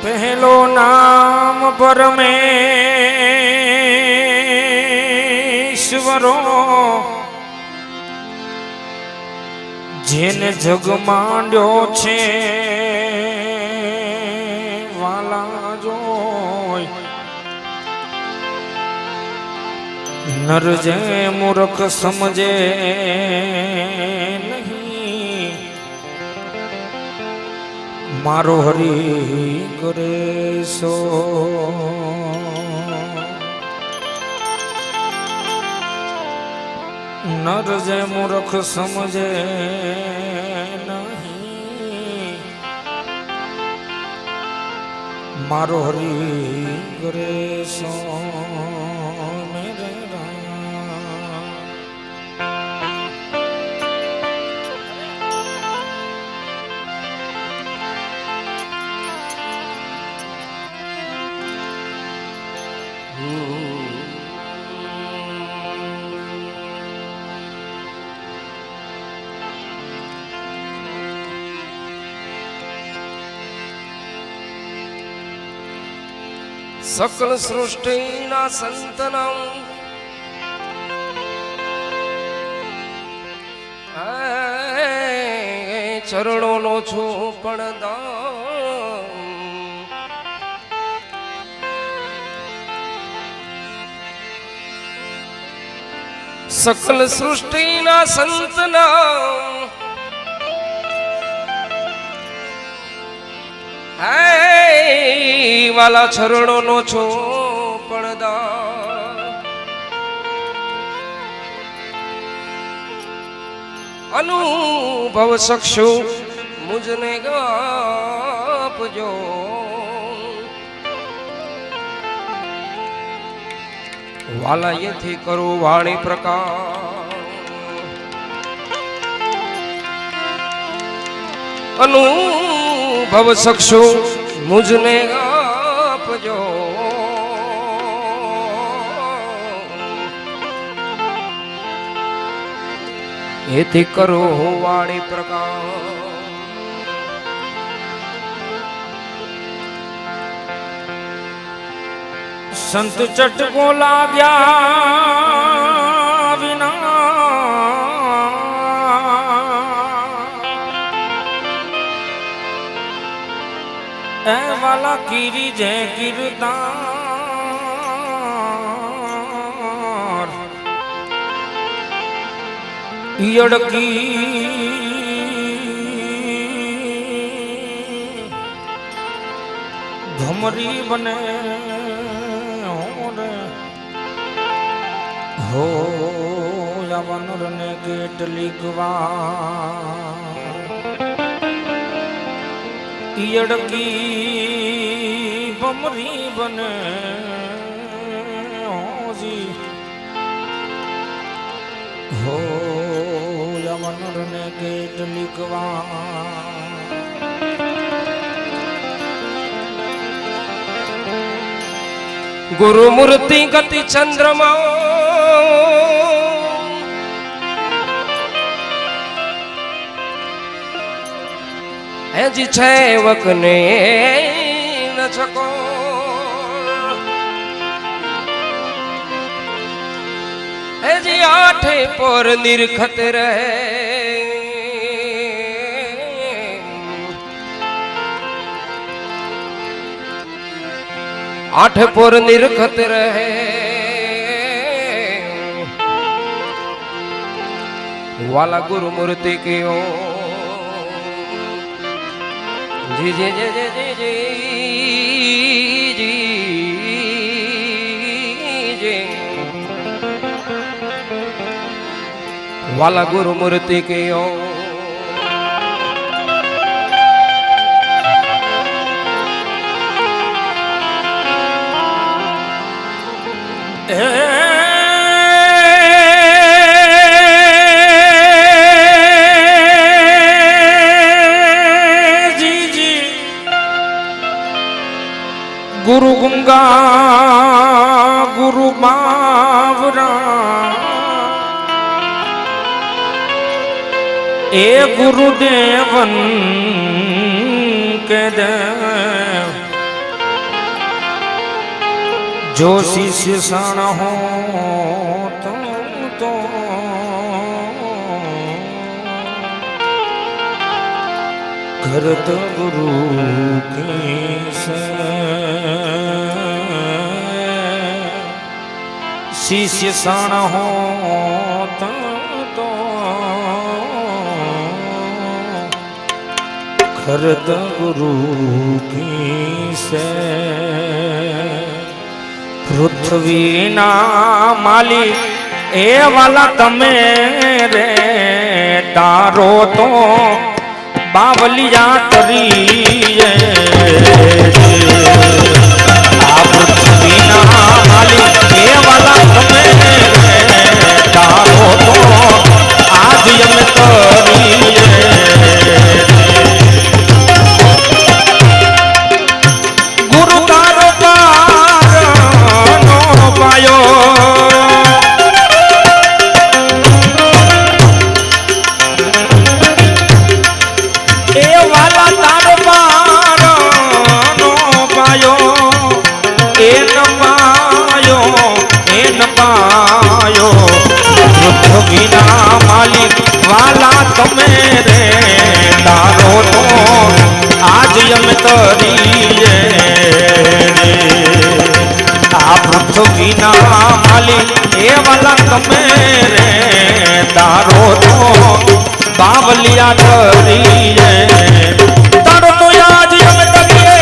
पहलो नाम परमेश्वरो जेने जग मांड्यो छे वाला जोय नर जे मूर्ख समझे नहीं मारो हरि करे सो नर जे मूर्ख समझे नहीं मारो हरि करे सो मेरे राम। सकल सृष्टि ना संतनम चरणों नो छो पण दाम सकल सृष्टि ना संतनम वाला चरणों नो छो પડદા અનુભવ શકશો મુજને આપજો વાલા એથી કરો વાણી પ્રકાશ અનુભવ શકશો મુજને આપજો એથી કરો વાણી પ્રકાશ संत चटको लाग्या विना ए वाला कीरी जय कीरदार यड़की भमरी बने हो या वनर ने કેટલી યડકી ભમરી બને હોજી હો या वनर ने કેટલી गुरु मूर्ति गति चंद्रमा है जी छैवक ने न छको है जी आठे पर निरखत रहे आठ पर निरखत रहे वाला गुरु मूर्ति की ओ जी जी जी जी जी जी जी जी वाला गुरु मूर्ति की ओ गुरु गंगा गुरु बावरा ए गुरुदेवन के देव जो शिष्य सण हो तो करत गुरु की से शिष्य सण हो तो करत गुरु की से पृथ्वी ना मालिक ए वाला तमे रे तारो तो बावलिया तरी पृथ्वी ना मालिक ए वाला तमे रे तारो तो आज यम तरी गुरु तारो पार नो पायो पृथ्वीना मालिक वाला तमे रे तारो तो आज यम तरीए पृथ्वीना मालिक ए वाला तमे रे तारो तो बावलिया तरीए तारो तो आज यम तरीए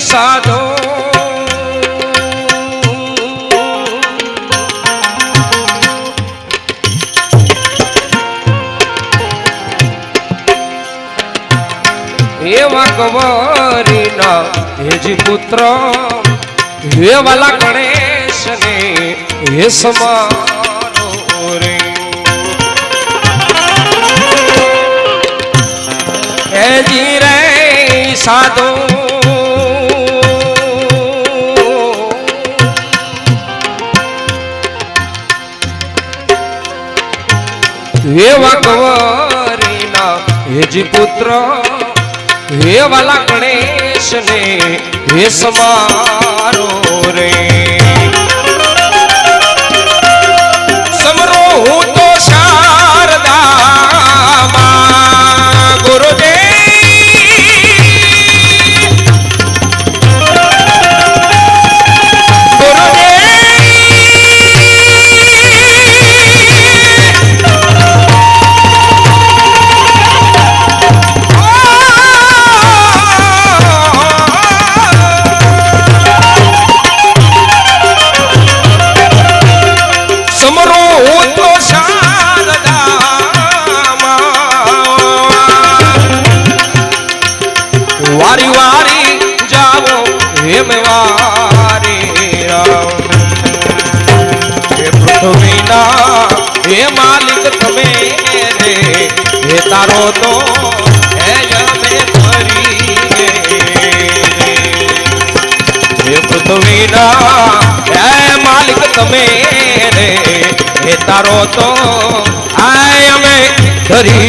साधो एवा गवरी ना हेजी पुत्र हे वाला गणेश ने हे समारो रे हेजी रे साधो हे वाकवरी ना हेजी पुत्र हे वाला गणेश ने हे समारो रे समरो हूँ तो शारदा मां गुरुदेव वारी वारी जाओ हे मेवारी हे पृथ्वी ना हे मालिक तमे रे हे तारो तो है यमे तरी हे पृथ्वी ना हे मालिक तमे रे हे तारो तो आय में धरी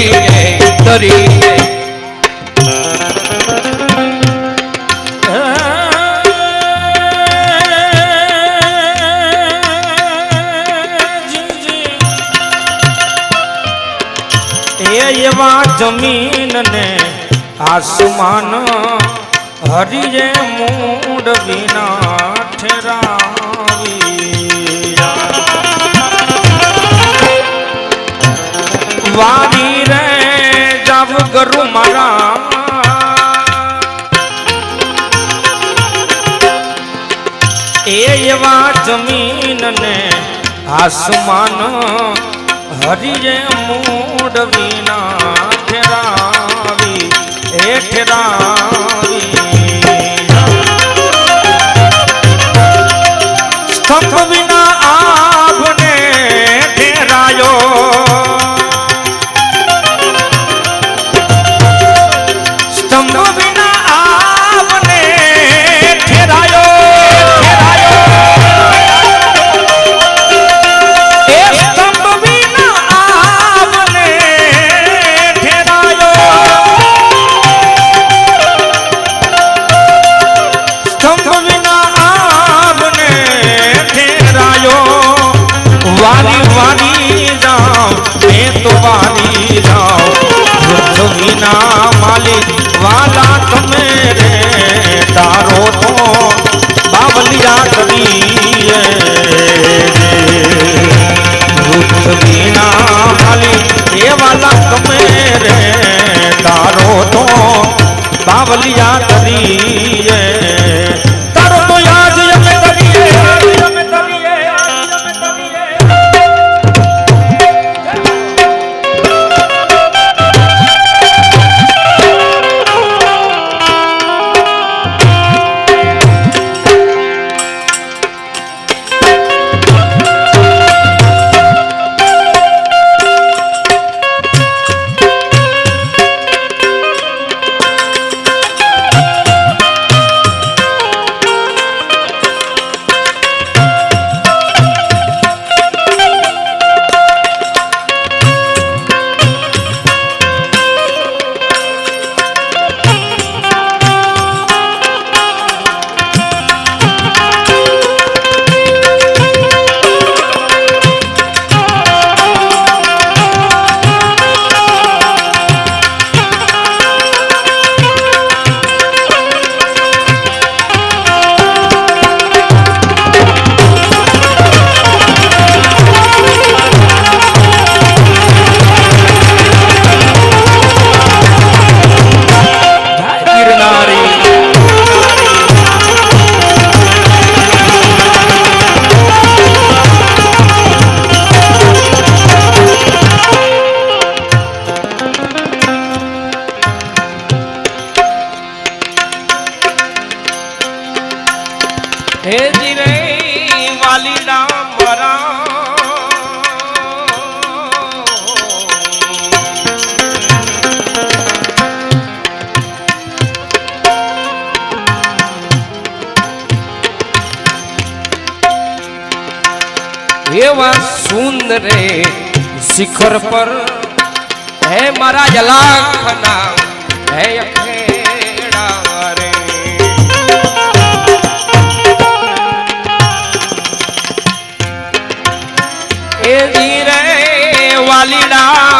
एवा जमीन ने आसमान हरिये मूड बिना ठहरावी वारी रे जब गरु मारा એવા જમીન ને આસમાન હરિએ મૂડ વિના ઠેરાવી એ ઠેરાવી સ્તંભ વિના આભને ઠેરાયો સ્તંભ વિના આભને ઠેરાયો એ સ્તંભ વિના આભને ઠેરાયો સ્તંભ વિના આભને વારી વારી જાઉં મેં તો વારી જાઉં વૃદ્ધ વિના માલિક વાલા તમે રે તારો તો બાવલિયા કરીએ વૃદ્ધ વિના માલિક એ વાલા તમે રે તારો તો બાવલિયા કરીએ તારો તો યાદ અમે કરીએ હે જીરે વાલીડા મરા એવા સુંદરે શિખર પર હે મારા જલાખના હે અખેડા રે એ ધીરે વાલીડા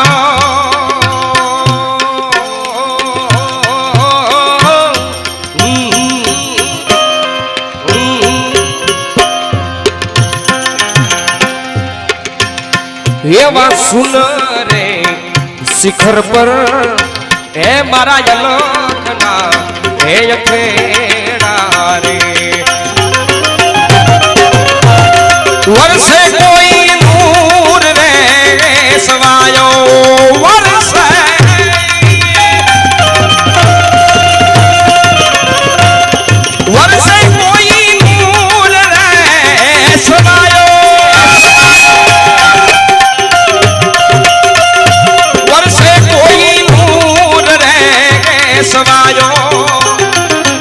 એવા સુનરે શિખર પર હે મારા જલખના હે અખેડા રે વર્ષે કોઈ નૂર રે સવાયો વર્ષે વર્ષે કોઈ નૂર રે સવાયો સવાયો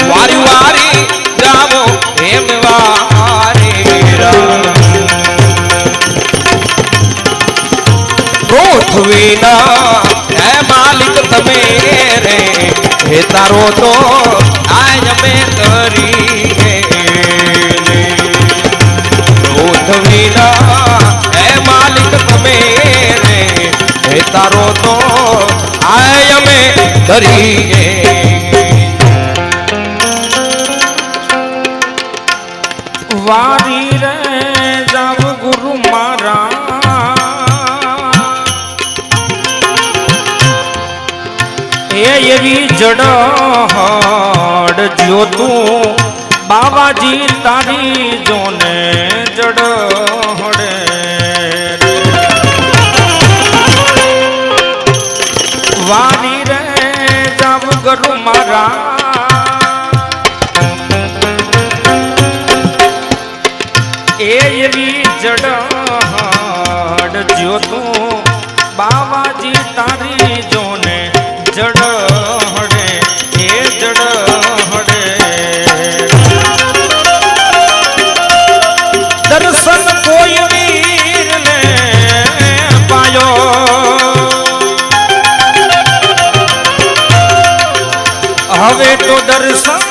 વારી વારી જાવો એમ વારે પૃથ્વીના હે માલિક તમે રે હે તારો તો આજ અમે કરીએ પૃથ્વીના હે માલિક તમે રે હે તારો તો આજ અમે કરીએ વારી રે જાવ ગુરુ મારા એવી જડહડ જો તું બાબાજી તારી જોને એવી જડ જો તું બાવાજી તારી જોને જડ હડે એ જડ હડે દર્શન કોઈ વીરને પાયો હવે તો દર્શન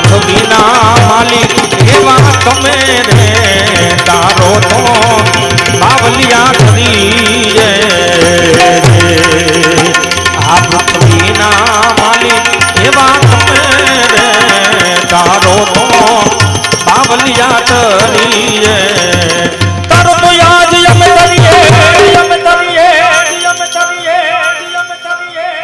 પૃથ્વીના માલિક એવા તમે રે તારો તો બાવલિયા કરી આ પૃથ્વીના માલિક એવા તમે રે તારો તો બાવલિયા કરી તારો તો યાદ અમે કરીએ અમે કરીએ અમે કરીએ અમે કરીએ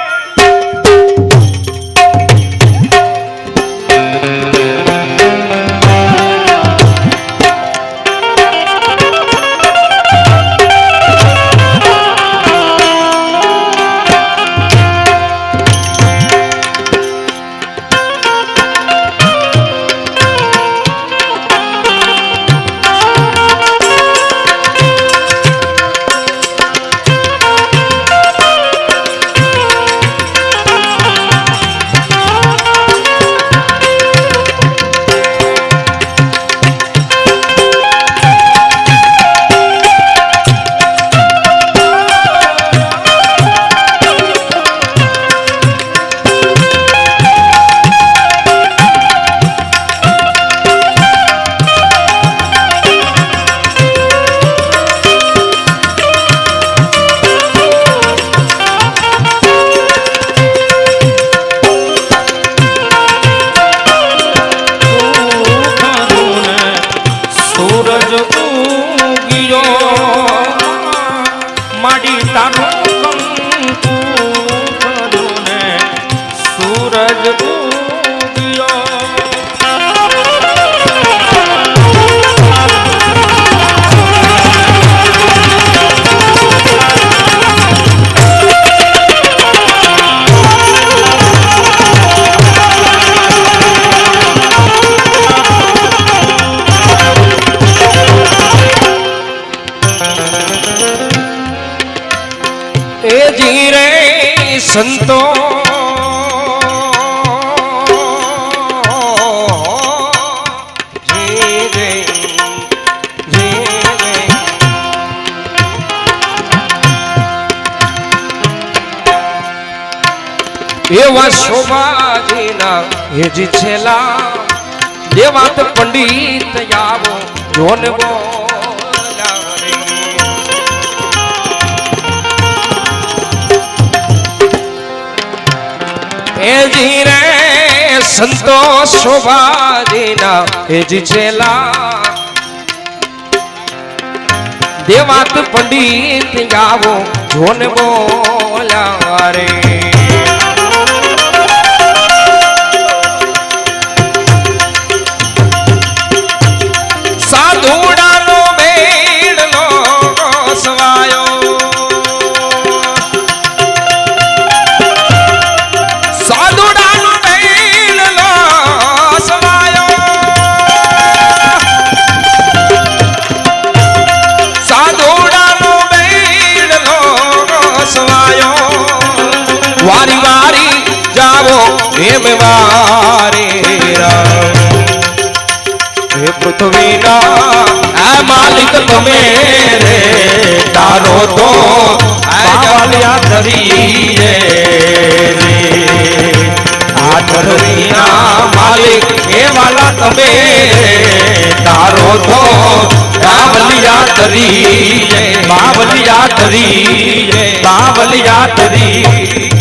સંતો એવા શોભાજીના હેજી છેલા દેવાત પંડિત આવો જોન એજી રે સંતો શોભાજીના હેજી છેલા દેવાત પંડિત આવો જોન બોલા રે સાધુડાનો બેડલો સવાયો સાધુડાનો બેડલો સવાયો સાધુડાનો બેડલો સવાયો વારી વારી જાવો એમ વારે હે પૃથ્વીના આ માલિક તમે રે તારો તો બાવલિયા ધરીએ રે આ ધરતીના માલિક એ વાલા તમે તારો તો બાવલિયા ધરીએ તરી બાવલિયા તરી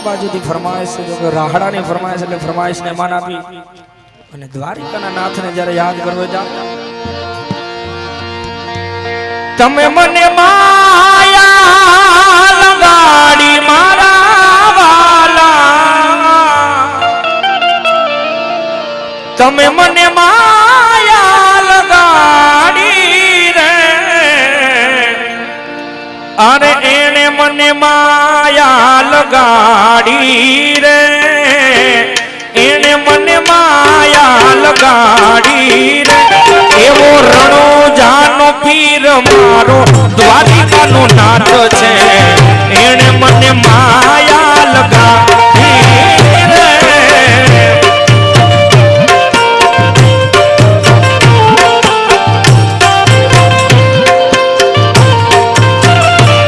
બાજુથી ફરમાઈશ છે, જો કે રાહડાની ફરમાઈશ એટલે ફરમાઈશને માન આપી અને દ્વારિકાના નાથને જ્યારે યાદ કરવો જા તમે મને માયા લગાડી મારા વાલા તમે મને માયા લગાડી રે અરે એને મને માયા લગાડી રે એને મને માયા લગાડી રે એવો રણોજાનો પીર મારો દ્વારિકાનો નાથ છે એને મને માયા લગાડી રે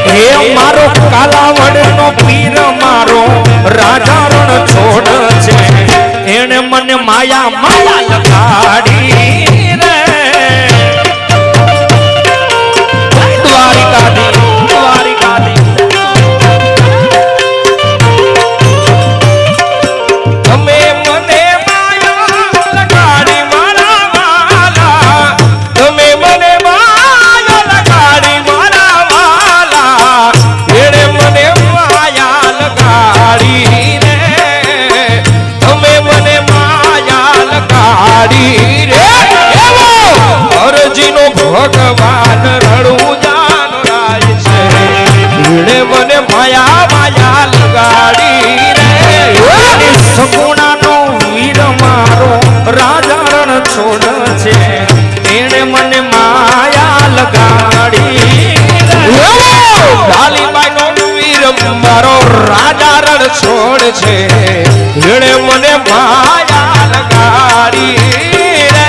હે મારો કાલાવડનો પીર મારો રાજા રણ છોડ છે એને મને માયા માયા લગાડી રે દ્વારિકાધી દ્વારિકાધી તમે મને માયા લગાડી મારા વાલા તમે મને માયા લગાડી મારા વાલા એને મને માયા લગાડી રે તમે મને માયા લગાડી રે એવો અરજીનો ભગવાન રણુજાનો રાજ છે એને મને માયા માયા લગાડી રે સગુણાનો વીર મારો રાજા રણ છોડ છે એને મને માયા લગાડી ડાલીબાઈનો વીર મારો રાજા રણ છોડ છે એને મને માયા લગાડી રે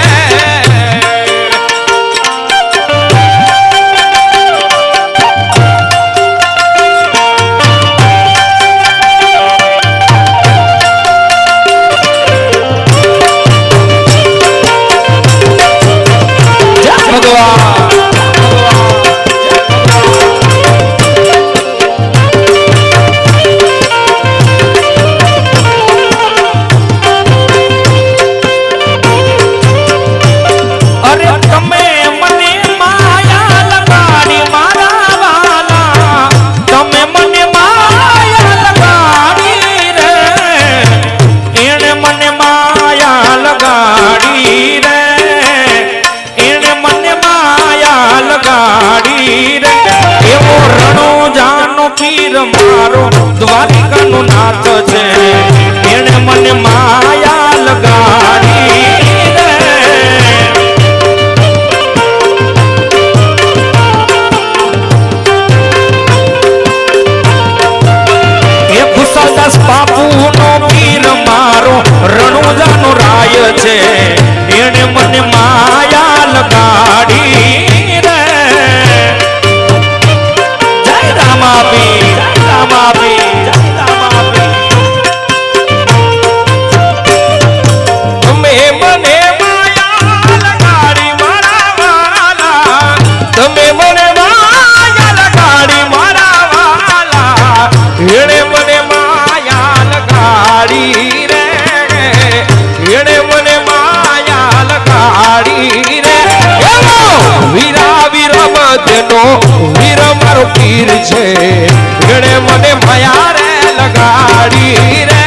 મારો દ્વારિકાનો નાથ છે એને મને માયા લગાડી રે એ ખુશાલદાસ બાપુનો પીર મારો રણુજાનો રાય છે એને મને માયા લગાડી રે જય રામાપી વીર મારો પીર છે એને મને માયા રે લગાડી રે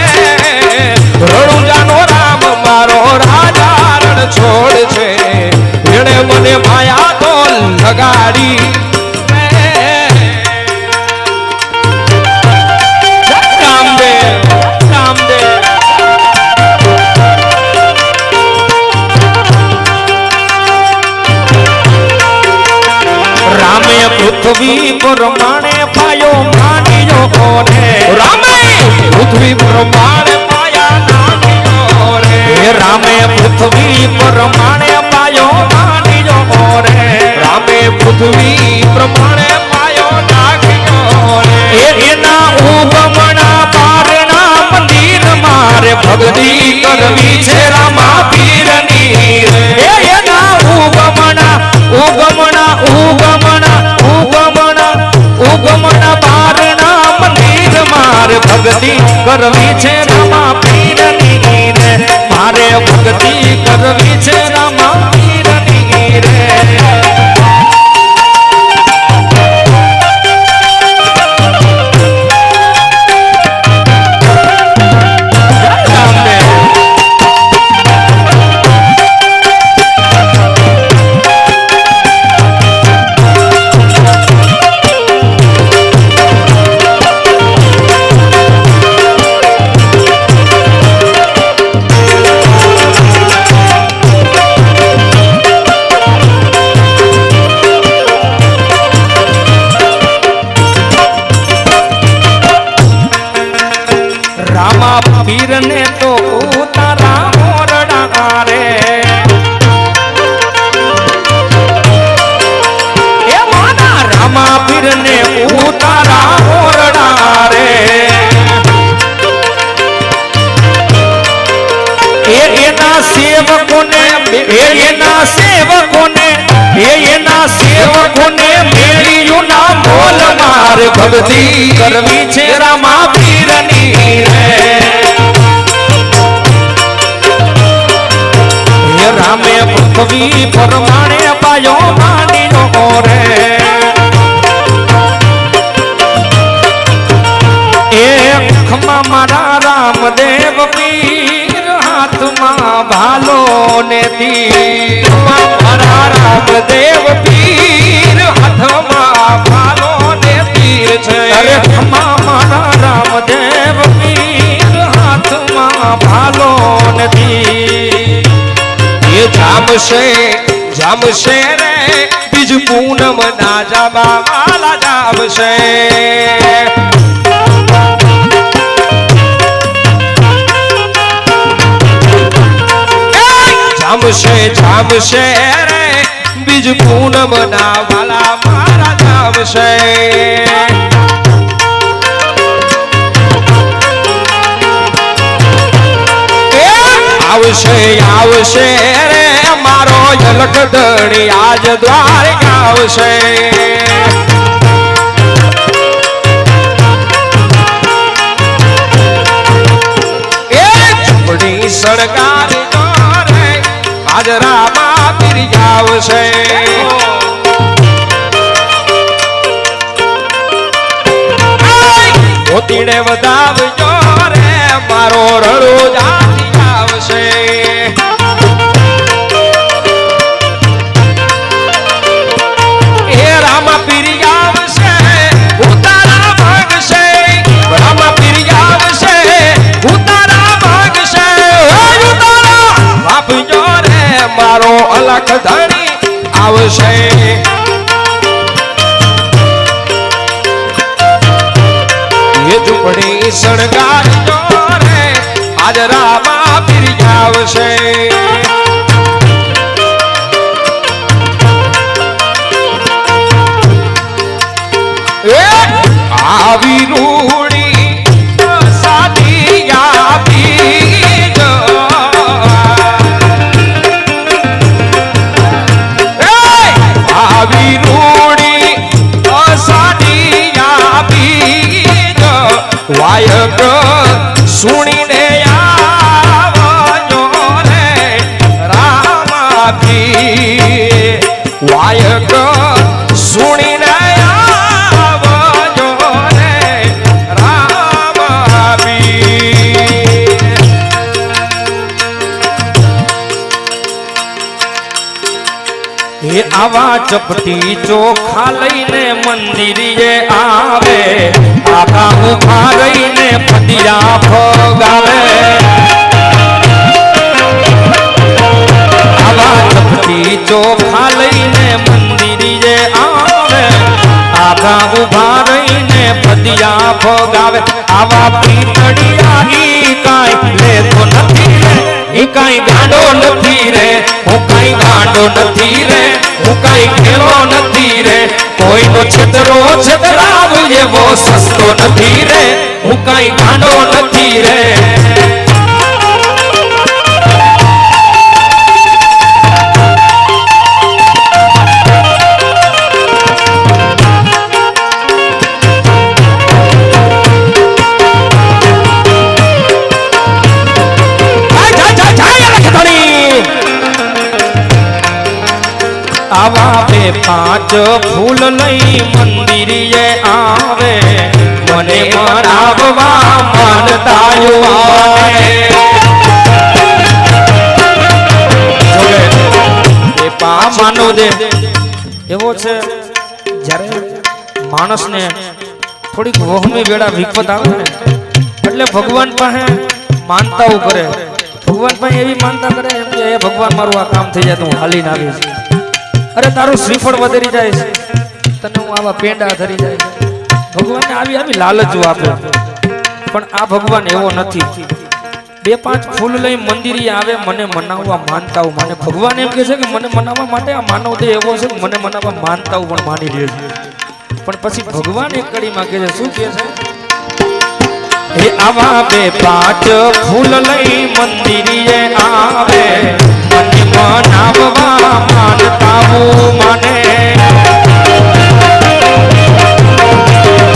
રણુજાનો રામ મારો રાજા રણ છોડ છે એને મને માયા તો લગાડી રામદેવ રામદેવ રામે પૃથ્વી પર માણે પાયો માનીયો કોને રામે પૃથ્વી પર માણે પાયા નાખ્યો રે રામે પૃથ્વી પર માણે પાયો માનીયો કોને રામે પૃથ્વી પર માણે પાયો નાખ્યો રે એના ઉગમણા પારના મંદિર મારે ભક્તિ કરવી છે રામા પીરની રે એના ઉગમણા બારના મંદિર મારે ભક્તિ કરવી છે રામા પીરની રે મારે ભક્તિ કરવી છે રામા પીરની રે રે એ માના રામા પીર ને ઉતારા ઓરડા રે એના સેવકોને એના સેવકોને મેળ્યું ના મોલ માર ભક્તિ કરવી છે રામા પીરની રે હે રામે પૃથ્વી પરમાણે પાયો માનીનો રે એ ખમા મારા રામદેવ પીર હાથમાં ભાલો ને તીર મારા રામદેવ પીર હાથમાં ભાલો ને તીર છે અરે ખમા મારા રામદેવ પીર હાથમાં ભાલો ને તીર એ જામશે રે બીજ પૂનમ ના જામા વાલા જામશે જામશે રે બીજ પૂનમ ના વાલા મારા જામશે આવશે રે મારો ઝલક ધણી આજ દ્વારકા આવશે એ ઝૂંપડી સળગાર રે આજ રામા પીર આવશે મોતીડે વધાવજો રે મારો રડો જાતી આવશે એ રામા પીર આવશે ઉતારા ભાગશે રામા પીર આવશે ઉતારા ભાગશે ઉતારા આપજો રે મારો અલખ ધણી આવશે એ ઝૂંપડી સળગારજો રે આજ રામા પીર આવશે આવી રૂડી સાદી આપી જો આવી રૂડી સાદી આપી જો વાયક સુણીને આવજો રે રામા પીર વાયક સુણીને આવજો રે રામા પીર એ આવા ચપટી ચોખા લઈને મંદિરે આવે આખા ઉભા રહીને પતિયા ફગાવે આવા ચપટી ચોખા લઈને મંદિરે આવે આખા ઉભા રહીને પતિયા ફગાવે આવા પીતળિયા ઈ કાંઈ લેતો નથી રે ઈ કાંઈ ગાંડો નથી રે હું કાંઈ ગાંડો નથી રે હું કાંઈ ખેલો નથી રે કોઈનો છેતરો છેતરાવ એવો સસ્તો નથી રે હું કાંઈ ગાંડો નથી રે આવા બે પાંચ ફૂલ લઈ મંદિરે આવે મને મનાવવા માનતાયો આવે એ માનો દે એવો છે જ્યારે માણસને થોડીક વહમી વેળા વિપત આવે ને એટલે ભગવાન પાસે માનતાઓ કરે ભગવાન પાસે એવી માનતા કરે એમ કે એ ભગવાન મારું આ કામ થઈ જાય તો હું હાલીને આવીશ અરે તારું શ્રીફળ વધરી જાય છે તને હું આવા પેંડા ધરી જાય ભગવાનને આવી આવી લાલચો આપે પણ આ ભગવાન એવો નથી 2-5 ફૂલ લઈ મંદિરે આવે મને મનાવવા માનતા હું મને ભગવાન એમ કહે છે કે મને મનાવવા માટે આ માનવ દેહ એવો છે કે મને મનાવવા માનતા હું પણ માની લે છે પણ પછી ભગવાન એક કડીમાં કહે છે શું કહે છે હે આવા 2-5 ફૂલ લઈ મંદિરે આવે મને મનાવવા માનતા હું માને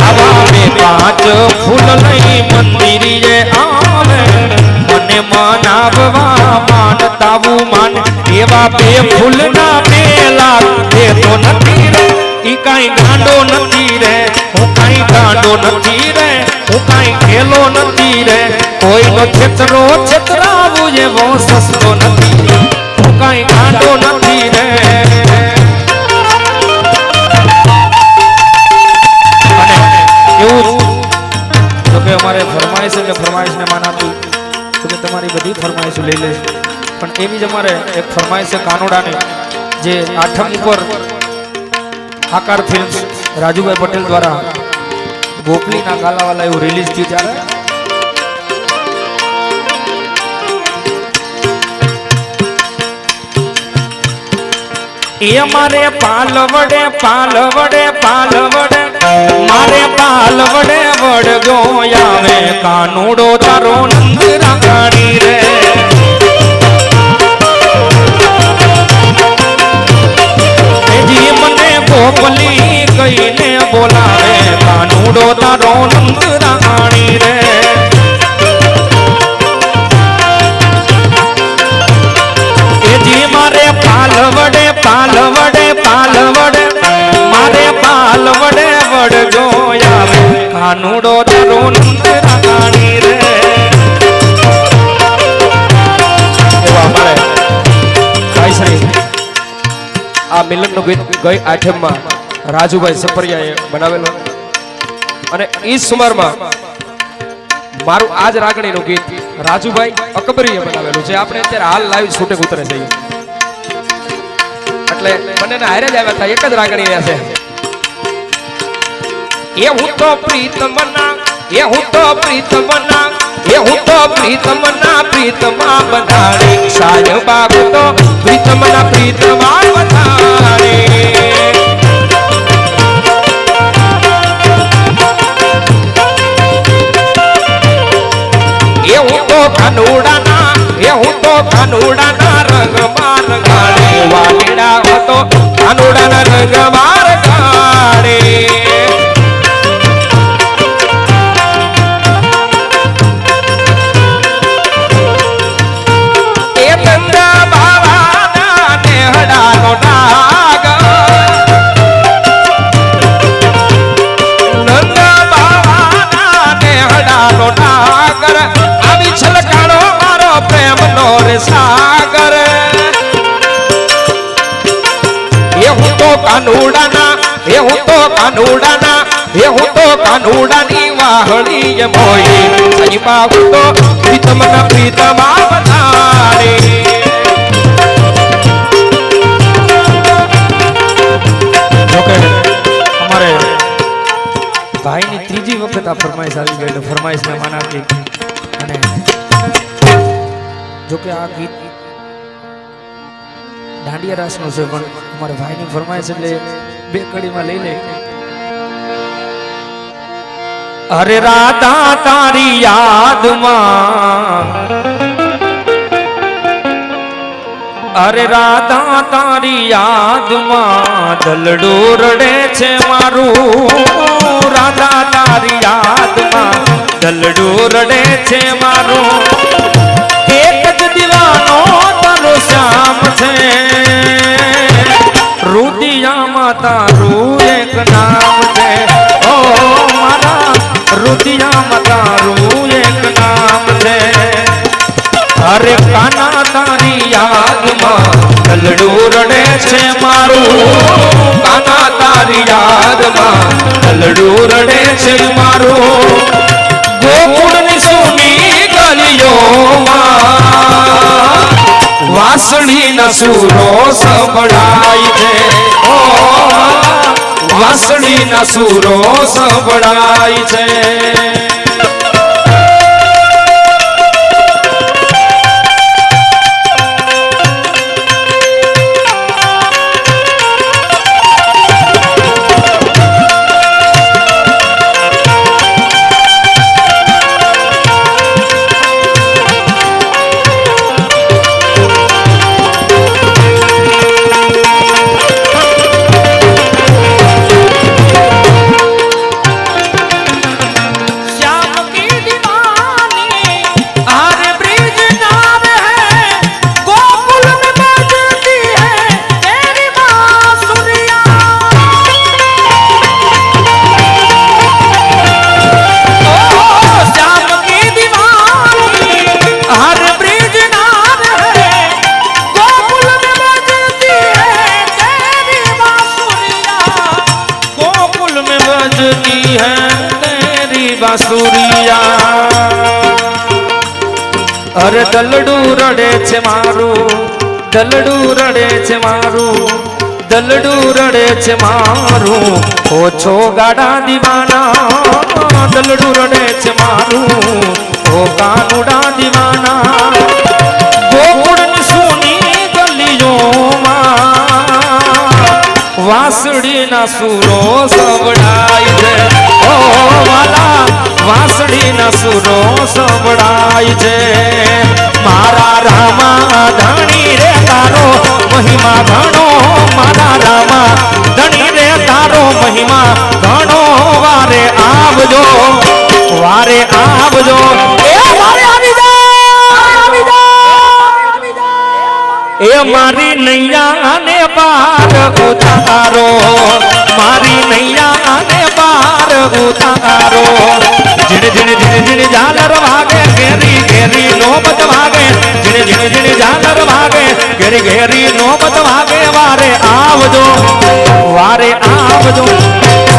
આવા 2-5 ફૂલ લઈ મંદિરે આવે મને મનાવવા માનતા હું માને એવા 2 ફૂલના મેલા એ તો નથી રે ઈ કાઈ ગાંડો નથી રે હું કાઈ ગાંડો નથી રે હું કાઈ ખેલો નથી રે કોઈનો છેતરો છેતરાવું એવો સસ્તો નથી હું કાઈ ગાંડો નથી રે અને એવું તો કે અમારે ફરમાઈશ એટલે ફરમાઈશને માન આપી તો કે તમારી બધી ફરમાઈશો લઈ લેશ પણ એવી જ અમારે એક ફરમાઈશ છે કાનોડાની જે 8મ ઉપર આકાર ફિલ્મ્સ રાજુભાઈ પટેલ દ્વારા ગોપલીના ગાલાવાલા એવું રિલીઝ થયું ત્યારે એ મારે પાલ વડે મારે પાલ વડે વડગો આવે કાનુડો તારો નંદ રાગાડી રે મને ગોપલી કહીને બોલાવે કાનુડો તારો નંદ રાણી રે એ જી મારે પાલ વડે મારે પાલ વડે વડગો આવે કાનુડો તારો નંદ રાણી રે એવા અમારે ભાઈ શ્રી આ મિલનનું ગીત ગઈ 8મમાં રાજુભાઈ સપરિયાએ બનાવેલો અને ઈ સુમારમાં મારું આજ રાગણીનું ગીત રાજુભાઈ અકબરીએ બનાવેલું છે આપણે અત્યારે હાલ લાઈવ શૂટિંગ ઉતરે છે એટલે બંનેને હારે જ આવ્યા હતા એક જ રાગણી છે એ હું તો પ્રીતમના પ્રીતમા બંધાણી સાય બાબુ તો પ્રીતમના પ્રીતમા બંધાણી એ હું તો કાનુડાના રંગમાં રંગાડે વાલીડા હતો કાનુડાના રંગમાં રંગાડે સાગર એ હું તો કાનુડાની વાહળી મોઈ સઈબા હું તો પ્રીતમના પ્રીતમા વધારે જોકે અમારે ભાઈની ત્રીજી વખત આ ફરમાઈશ આવી ગઈ એટલે ફરમાઈશને માન આપી અને જોકે આ ગીત દાંડિયા રાસનું છે પણ અમારા ભાઈની ફરમાઈશ એટલે 2 કડીમાં લઈ લે અરે રાધા તારી યાદમાં દલડો રડે છે મારું રાધા તારી યાદમાં દલડો રડે છે મારું એક જ દીવાનો તારો શ્યામ છે રુદિયામાં તારું એક નામ છે ઓ મારા રુદિયામાં તારું એક નામ છે અરે કાના તારી યાદમાં દલડું રડે છે મારું કાના તારી યાદમાં દલડું રડે છે મારું ગોકુળની સોની ગલીઓમાં વાસળીના સૂરો સંભળાય છે ઓ વાસળીના સૂરો સંભળાય છે બાંસુરિયા અરે દલડું રડે છે મારું દલડું રડે છે મારું દલડું રડે છે મારું ઓછો ગાડા દીવાના દલડું રડે છે મારું ઓ કાનુડા દીવાના ગોકુળની સોની ગલીઓમાં વાંસળીના સુરો સંભળાય છે ઓ વાલા વાંસળીના સુરો સંભળાય છે મારા રામા ધણી રે તારો મહિમા ઘણો મારા રામા ધણી રે તારો મહિમા ઘણો વારે આવજો વારે આવજો એ વારે આવી જા એ મારી નૈયા ને પાર ઉતારો મારી નૈયા ને પાર ઉતારો જીણ જીણ જીણ જીણ ઝાલર વાગે ઘેરી ઘેરી નોબત વાગે જીણ જીણ જીણ ઝાલર વાગે ઘેરી ઘેરી નોબત વાગે વારે આવજો વારે આવજો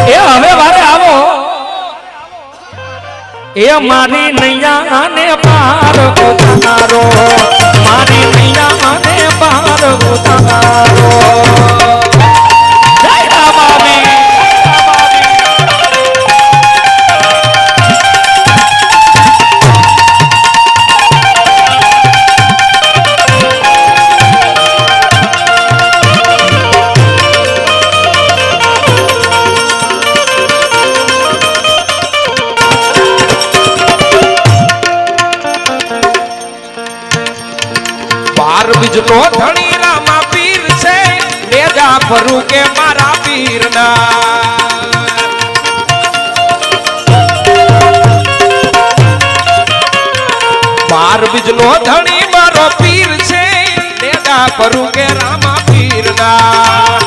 એ હવે વારે આવો એ મારી નૈયા ને પાર ઉતારો મારી નૈયા ને પાર ઉતારો જય રામાવી બીજનો ધણી રામા પીર છે લેજા ભરું કે મારા પીર ના બાર બીજનો ધણી મારો પીર છે લેજા ભરું કે રામા પીર ના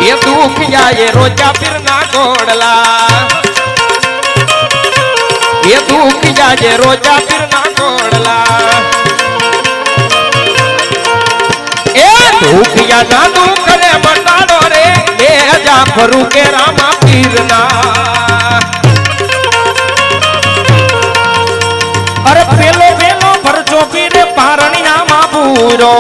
એ દુખ જાય રોજા પીર ના ગોડલા એ દુખ જાજે રોજા પીરના કોડલા એ દુખ યાના દુખ રે મંડાડો રે લે જા ફરું કે રામા પીરના અરે પેલો પેલો પરચો પીરે પારણિયામાં પૂરો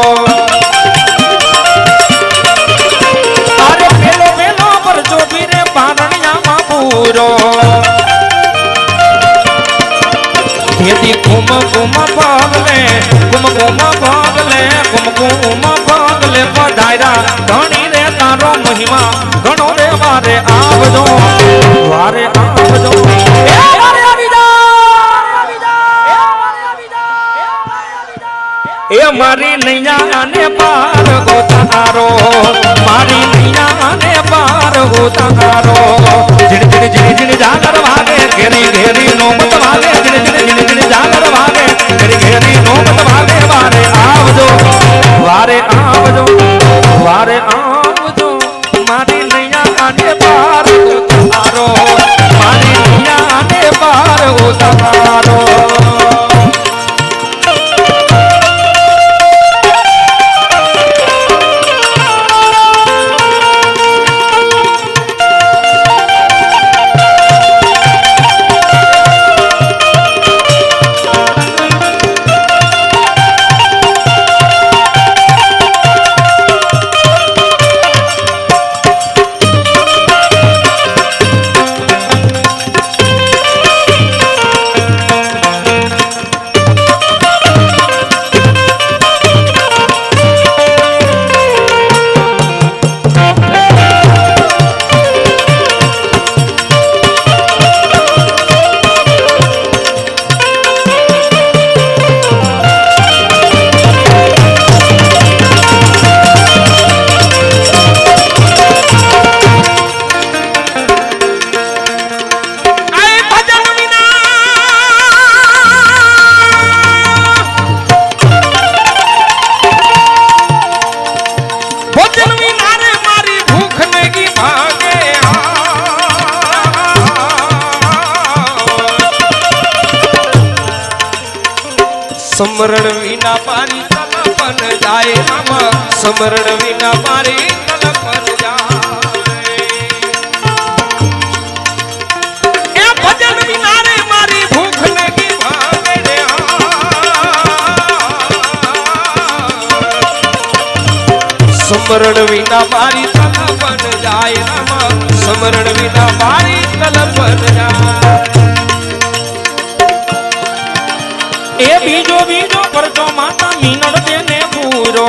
અરે પેલો પેલો પરચો પીરે પારણિયામાં પૂરો यदि कुम कुम भागले पधारा धनी रे तारो महिमा घणो रे वारे आवजो वारे आवजो ए मारी नैया ने पार उतारो मारी नैया ने पार उतारो जिण जिण जिण जिण जागर भागे घेरी घेरी नोमत भागे जिण जिण जिण जिण जागर भागे घेरी घेरी नोमत भागे वारे आवजो वारे आवजो वारे आवजो मारी नैया ने पार उतारो मारी नैया ने पार उतारो समरण विना मारी तलपन जाए रामा समरण विना मारी तलपन जाए સમરણ વિના મારી તલપન જાય રામા સમરણ વિના મારી તલપન જાય એ બીજો બીજો પરચો માતા મીનળ દેને પૂરો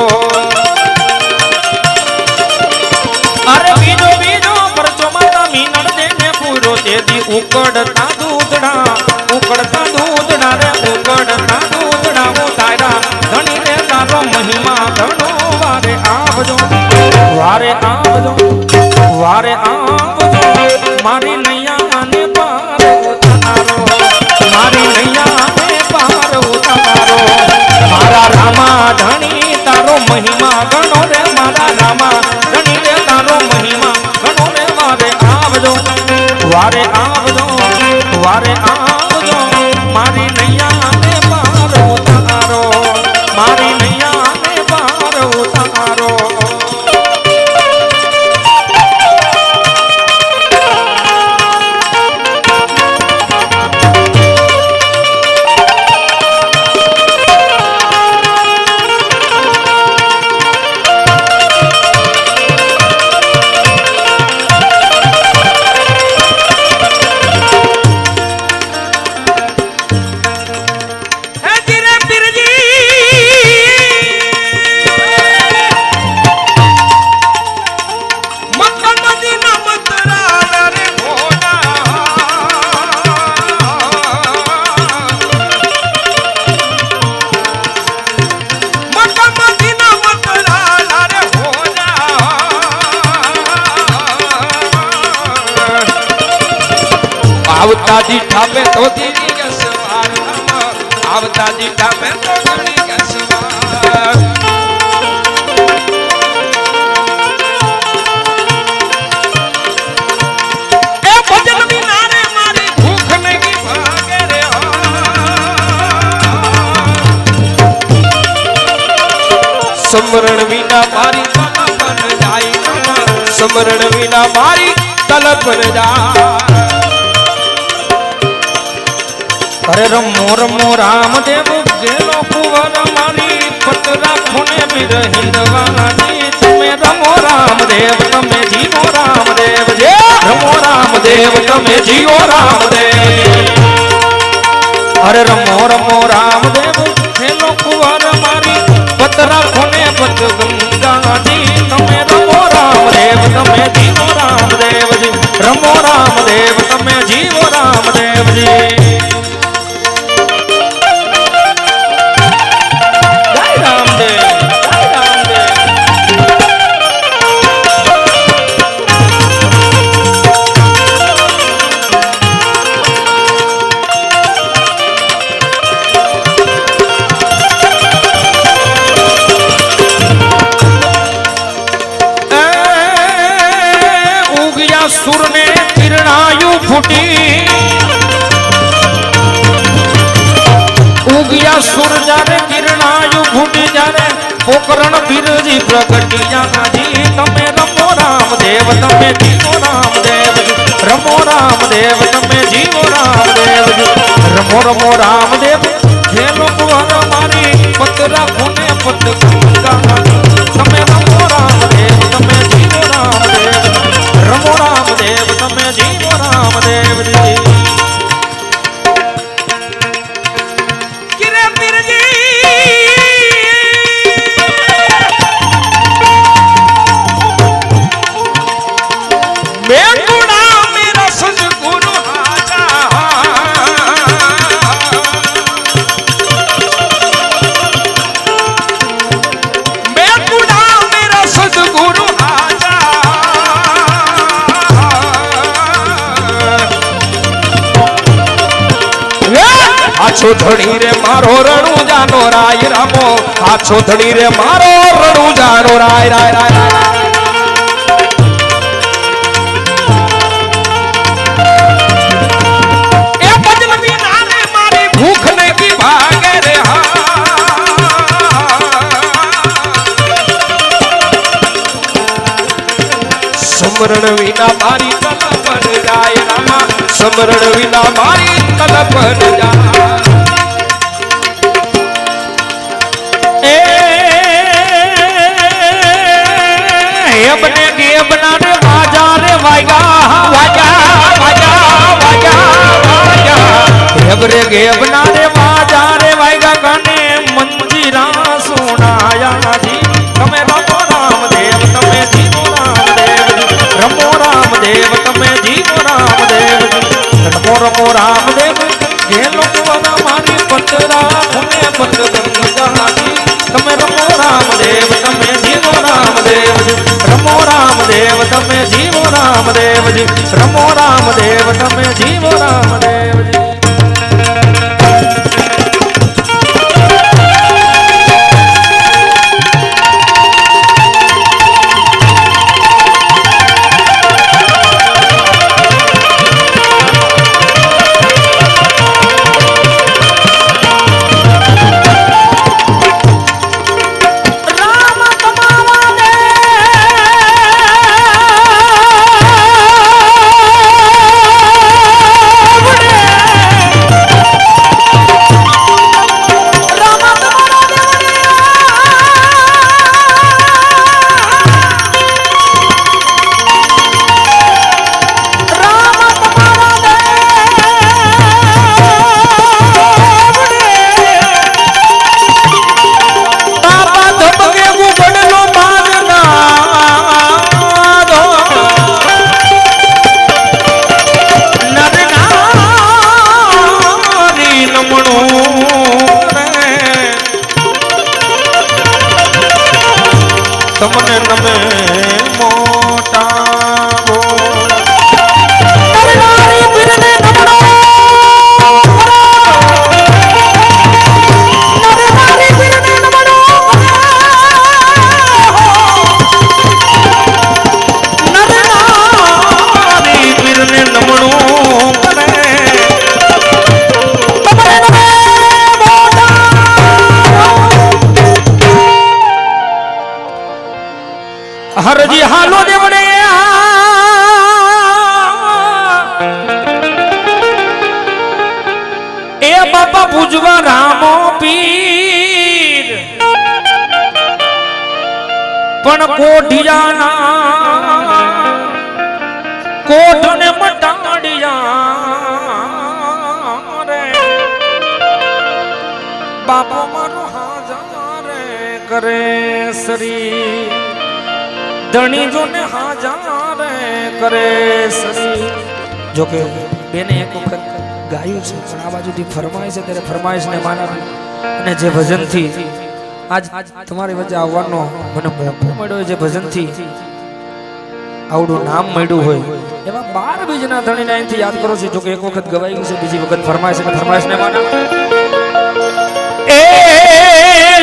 અરે બીજો બીજો પરચો માતા મીનળ દેને પૂરો તેથી ઉકળતા દૂધડા રે ઉકળતા દૂધડા ઓ તારા ધણી રે તારો મહિમા ઘણો વારે આવજો વારે આવજો વારે આવજો મારી નૈયા ને પાર ઉતારો મારી નૈયા ને પાર ઉતારો મારા રામા ધણી તારો મહિમા ઘણો રે મારા રામા ધણી રે તારો મહિમા ઘણો રે વારે આવજો વારે આવજો વારે આવજો મારી નૈયા ને પાર ઉતારો મારી નૈયા ને પાર ઉતારો આવતા દીઠા મે તો દીની અસવાર આવતા દીઠા મે તો દીની અસવાર એ ભજન વિના રે મારી ભૂખ નહીં ભાગે રે સમરણ વિના મારી તલપન જાય સમરણ વિના મારી તલપન જાય અરે રમો રમો રામદેવ ગેલો કુંવર મારી પતરા ખૂને બિર હિંદવાની તમે રમો રામદેવ તમે જીવો રામદેવ જે રમો રામદેવ તમે જીવો રામદેવ અરે રમો રમો રામદેવ ગેલો કુંવર મારી પતરા ખૂને પત ગંગાજી તમે રમો રામદેવ તમે જીવો રામદેવજી રમો રામદેવ તમે જીવો રામદેવજી સુર ને કિરણાયું ફૂટી ઉગ્યા સુર જારે કિરણાયું ફૂટી જારે પોકરણ બિરજી પ્રગટિયાજી તમે રમો રામદેવ તમે જીવો રામદેવ રમો રામદેવ તમે જીવો રામદેવ રમો રમો રામદેવ જે લોકો મારી પતરા ખૂને પત તમે રમો રામદેવ તમે જીવો રામદેવ રમો રામદેવ તમે જીવો રામદેવજી કિરે પીરજી મેકુડા મેરા સદગુરુ મેકુડા મેરા સદગુરુ આછો ધણી રે મારો રણુ જાનો રાય રામો આછો ધણી રે મારો રણુ જાનો રાય રાય રાય એ ભજન વિના રે મારી ભૂખ નહીં ભાગે રે સમરણ વિના મારી તલપન જાય રામા સમરણ વિના મારી તલપન જાય गेबना रे बाजा रे वाइगा गाने मंजीरा सुनाया जी तमे रमो रामदेव तमे जीवो रामदेव जी रमो रामदेव तमे जीवो रामदेव जी रमो रामदेव ये लोगों मारी पतरा पुण्य पत गंगा जी तमे रमो रामदेव तमे जीवो रामदेव जी रमो रामदेव तमे जीवो रामदेव जी रमो रामदेव तमे जीवो रामदेव जी તમને નમે મોટા ગો નરનારી પીરને નમણો નરનારી પીરને નમણો નરનારી પીરને નમણો હરજી હાલો દેવડે એ બાપા પૂજવા રામો પીર પણ કોઢિયાના કોઢને મટાડિયા રે બાપો મારો હાજારે કરે સરી ધણી જોને હાજારે કરે સરી જોકે બેને એક વખત ગાયું છે પણ આ બાજુથી ફરમાય છે ત્યારે ફરમાઈશને માનવી અને જે ભજનથી આજ તમારી વચ્ચે આવવાનો મને મોકો મળ્યો જે ભજનથી આવડું નામ મળ્યું હોય એવા 12 બીજના ધણીને અહીંથી યાદ કરો છો જોકે એક વખત ગવાયું છે બીજી વખત ફરમાઈશ અને ફરમાઈશને માનવી એ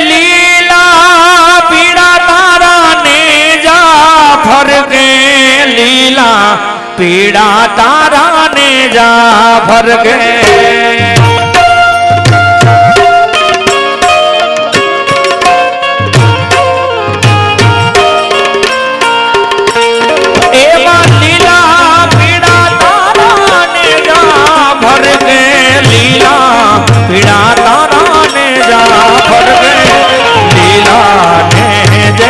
લીલા પીડા તારા ને ફરકે લીલા પીડા તારા ને જા ફરકે એવા લીલા પીડા તારા ને જા ફરકે લીલા પીડા તારા ને જા ફરકે લીલા ને જે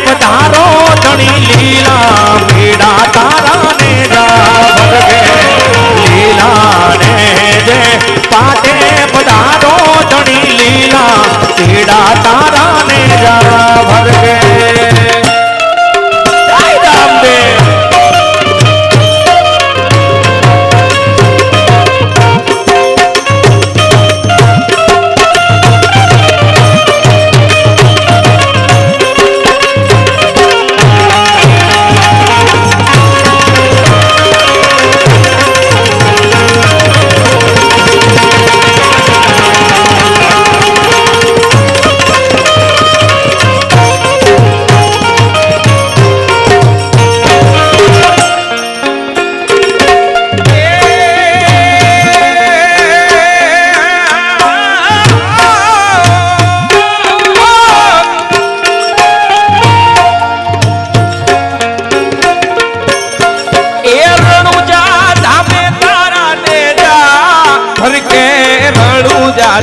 પધારો ધણી લીલા પીડા તારા ને જા ભરગે લીલા ને જે પાટે પધારો ધણી લીલા પીડા તારા ને જા ભરગે જય રામદેવ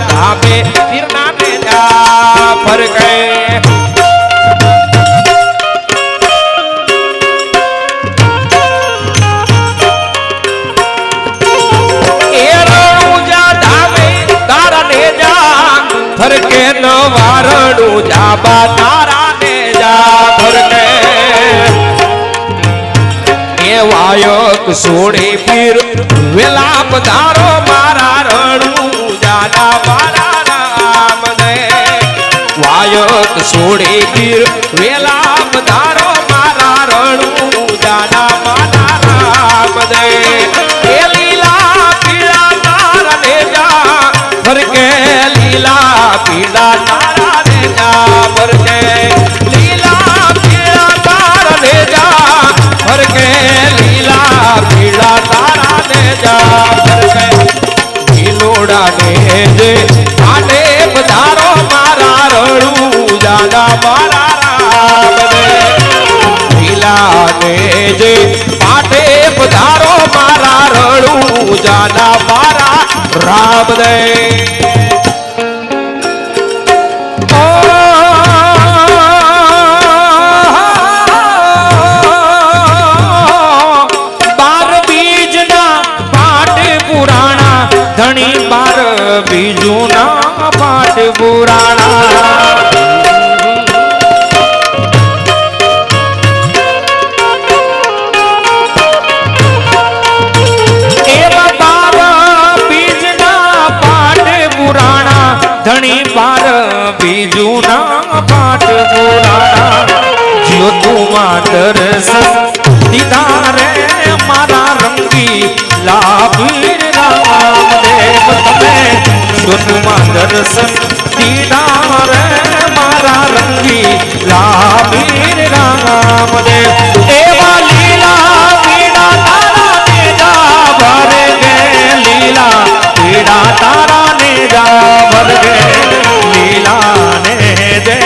ધામે પીરના ને જા ફરકે એ રણુજા બેન વારડું જાબા તારા ને જાફર ને એ વાયક સોડી પીર વેલા પધારો મારા રણું જાડા મારા રામ ને વાયક સોડી પીર વેલા પધારો મારા રણું જાડા મારા રામ ને એ લીલા પીળા તારા ને જા ભરકે લીલા પીળા તારા ને જા ભરકે લીલા પીળા તારા ને જા ભરકે લીલા પીળા તારા ને જા ભરકે ભીલોડા ને જે આડે પધારો મારા રણું જાડા મારા રામ ને લીલા ને જે પાટે પધારો મારા રણું જાડા મારા રામ ને ધણી બાર બીજું ના પાઠ પુરાણા એવા બાર બીજના પાઠ પુરાણા ધણી બાર બીજું ના પાઠ પુરાણા જો તું માતર દીધા રે મારા રંગી લાભીર રામદેવ તમે જોતુમાં દર્શન દીધા રે મારા રંગી લાભીર રામદેવ એવા લીલા પીડા તારા ને જા ભરે ગે લીલા પીડા તારા ને જા ભરે લીલા ને દે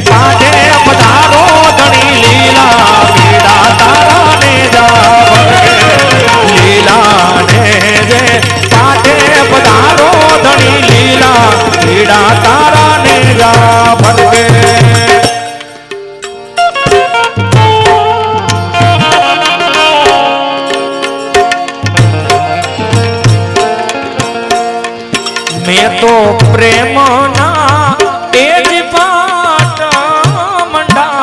પાછે પધારો ધણી લીલા પીડા તારા ને જા ભરે લીલા ને દે પાછે પધારો ધણી લીલા પીડા તારા ને જા ભરે મેં તો પ્રેમના તેજ પાટ મંડાવ્યા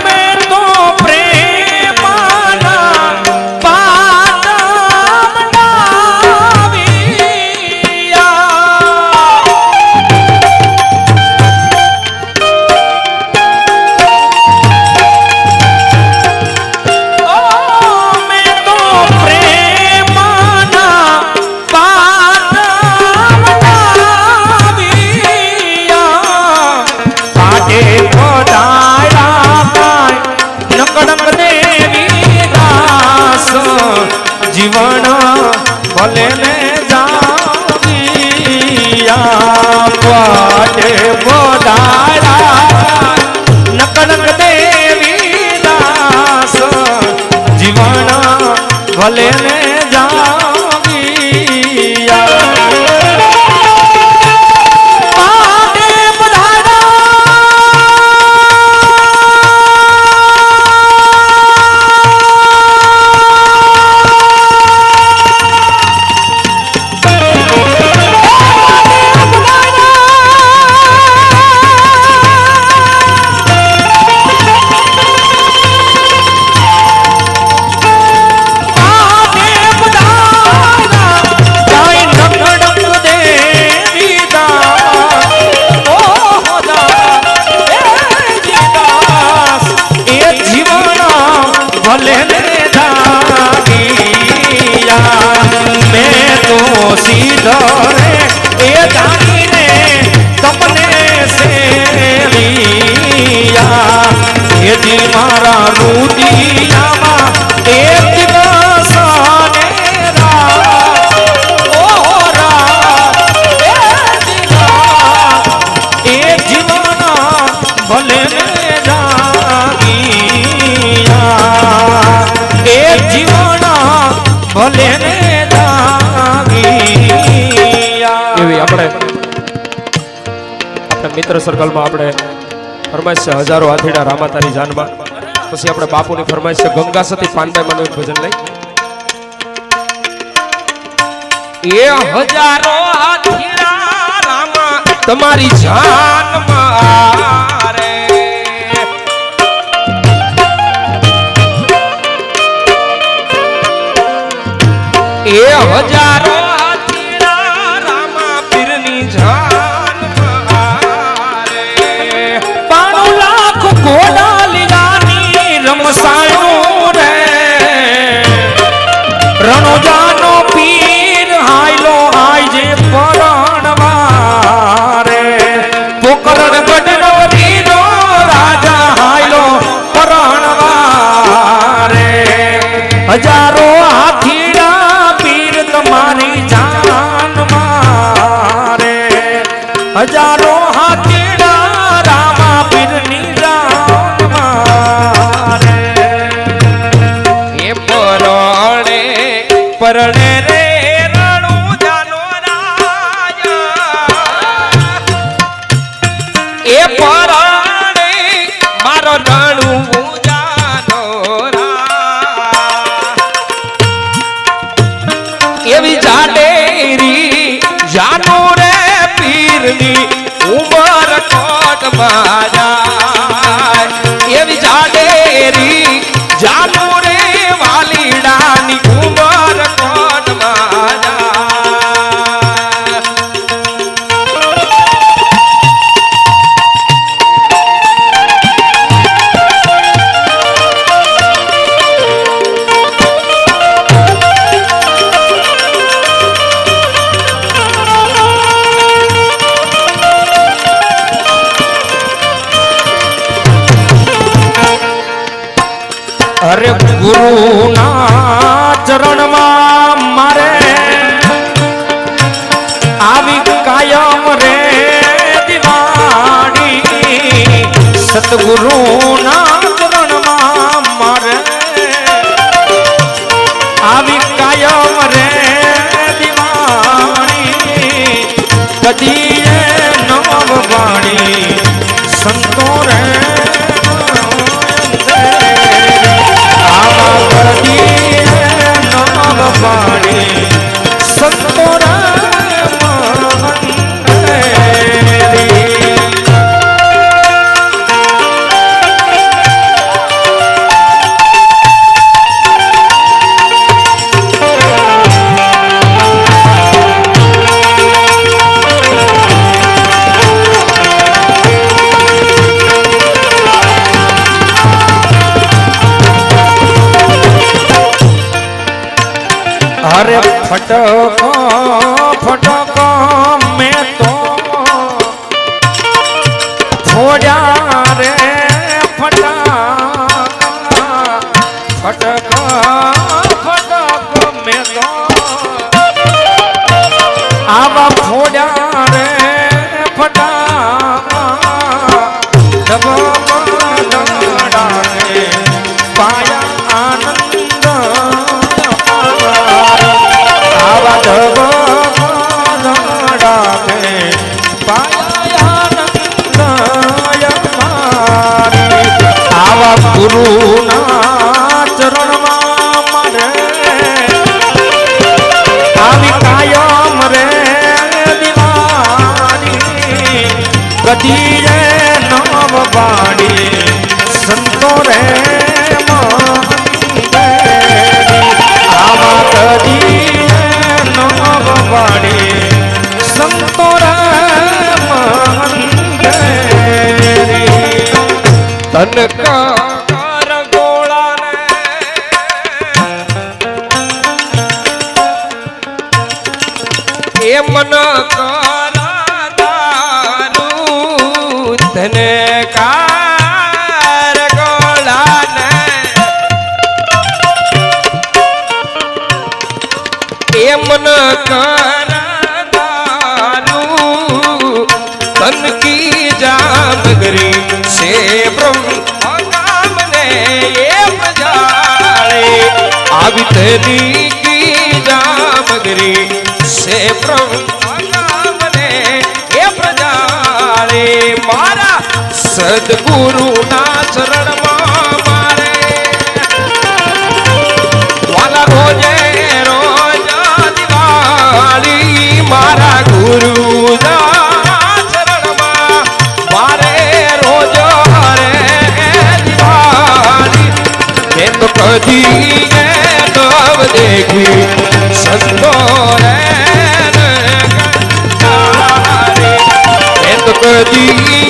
મેં તો પ્રેમના પાટ જીવન ભલે ને જાવિયા પાટે બોધાયા નકડક દેવી દાસ જીવન ભલે ને ભલે ને જાગીયા મેં તો સીધો રે એ જાણીને તમને સેવિયા એથી મારા રુદિયામાં એક દિવસ ને રાત ઓ રાત એ જીવન ભલે ને જાગીયા એ જીવન ભલે ને જાગીયા એવી આપણે મિત્ર સર્કલમાં આપણે ફરમાઈશ છે હજારો હાથીડા રામા તારી જાનમાં. પછી આપણે બાપુની ફરમાઈશ છે ગંગા સતી પાનભાઈ માનું એક ભજન લઈ. એ હજારો હાથીડા રામા તમારી જાનમાં રે. એ હજારો હાથીડા રામા પીરની જાનમાં રે. 92 લાખ ઘોડા લીલાની રમસાયું રે. રણોજાનો પીર હાયલો આયજે પરણવા રે. પોકરણ ગઢનો વીરો રાજા હાયલો પરણવા રે. હજારો હાથીડા પીર તમારી જાનમાં રે. હજારો હાથીડા રામા પીરની જાનમાં રે. એ પરણે પરણે રે રણુજાનો રાજા. એ પરણે મારો રણુજાનો રાજા. એવી જાડેરી જાનો રે પીરની ઉમર કોટમાં જાય. એવી જાડેરી જાનો રે વાલીડાની ઉમર કોટમાં જાય. અરે ગુરુના ચરણમાં મારે આવી કાયમ રે દિવાળી. સતગુરુના ચરણમાં મારે આવી કાયમ રે દિવાળી. કદી નવ વાણી સંતો રે અરે ફટકો ફટકો મેં તો ફોડ્યા રે ફટાકા. ફટકો ફટકો મેં તો આવા ફોડ્યા રે ફટાકા. પાયા આનંદ આવા ગુરુના ચરણમાં મારે આવી કાયમ રે દિવાળી. કદી રે નવ વાણી સંતો રે આવા કદી નવ વાણી સંતો રે તનકાર ગોળાને એ મન કરાદારું. તનકાર ગોળાને એ મન કરાદારું. તન કી જામગરી से ब्रह्म ने ये बजाड़े. आवित नी की जामगरी से ब्रह्म ने ये बजाड़े. मारा સદગુરુના ચરણમાં મારે વાલા રોજે રોજ દિવાળી મારા ગુરુના ચરણમાં મારે રોજ રે દિવાળી એ તો કદી નવ દેખી સંતો રે એ તો કદી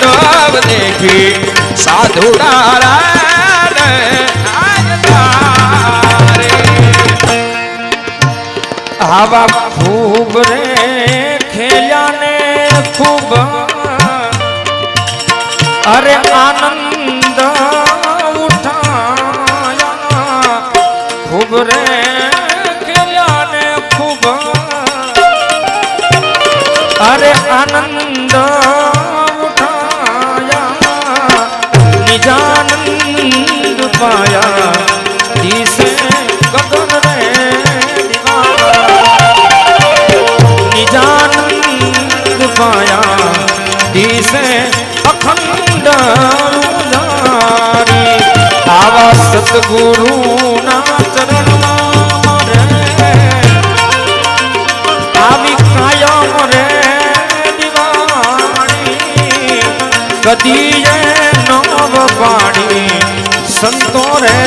નવ દેખી સાધુડા આવા ખૂબ રે ખેલ્યા ને ખૂબ અરે આનંદ ઉઠાયા ખૂબ રે ખેલ્યા ને ખૂબ અરે આનંદ ઉઠાયા નિજાનંદ પાયા દિશે ગગન રે નિજાનંદ પાયા દિશે અખંડ ઉજારી આવા સદગુરુના ચરણમાં મારે આવી કાયમ રે દિવાળી કદી નવ પાણી સંતો રે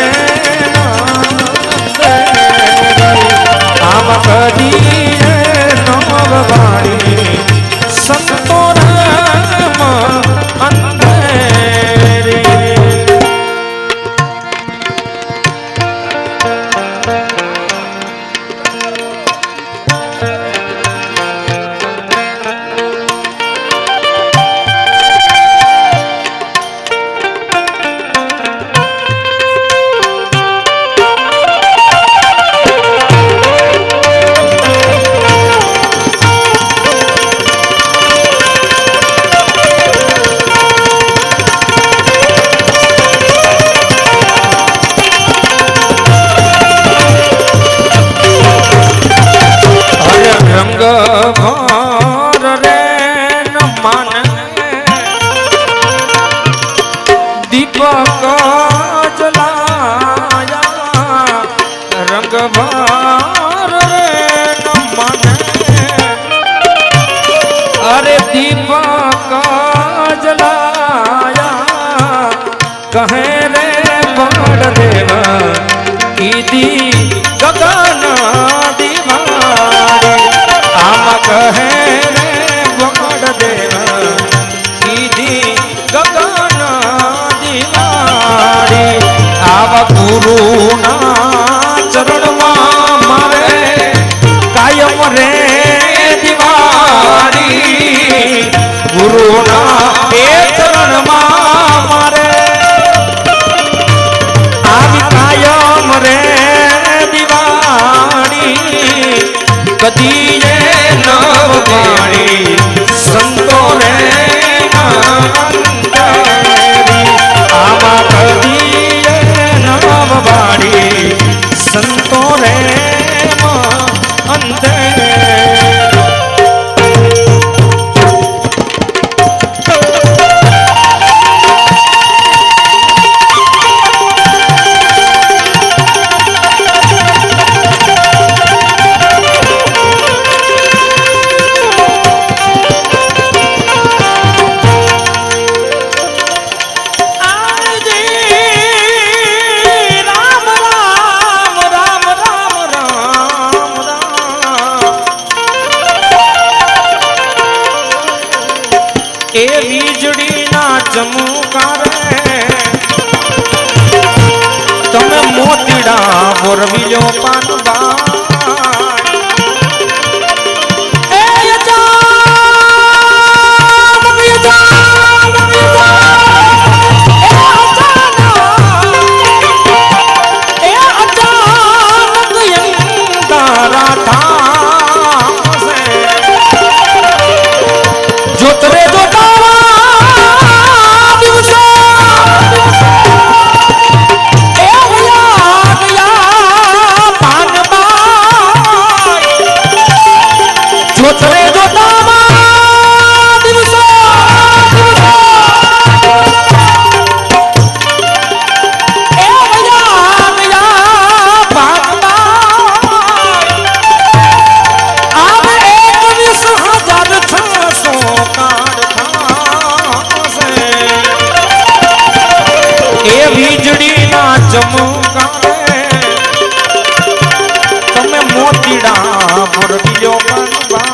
આવા કદી નવ પાણી સંતો અંધેરી ભર રે ન માને દીપક જલાયા રંગ ભર રે ન માને અરે દીપક જલાયા કહે રે બળ દેવ કીધી ગગન દિવાળી આમાં કહે રે બળ દેવ કીધી ગગન દિવાળી આવા ગુરુના ચરણમાં મારે કાયમ રે દિવાળી ગુરુના એ ચરણમાં મારે આવી કાયમ રે દિવાળી કદી નવ પાણી સંતો રે આમાં કદી નવ પાણી સંતો રે અંતે એ વીજળીના ચમકારે તમે મોતીડા બોરવીલો પાનબા પાન ચમકારે તમે મોતીડા મુરલીઓ બનવા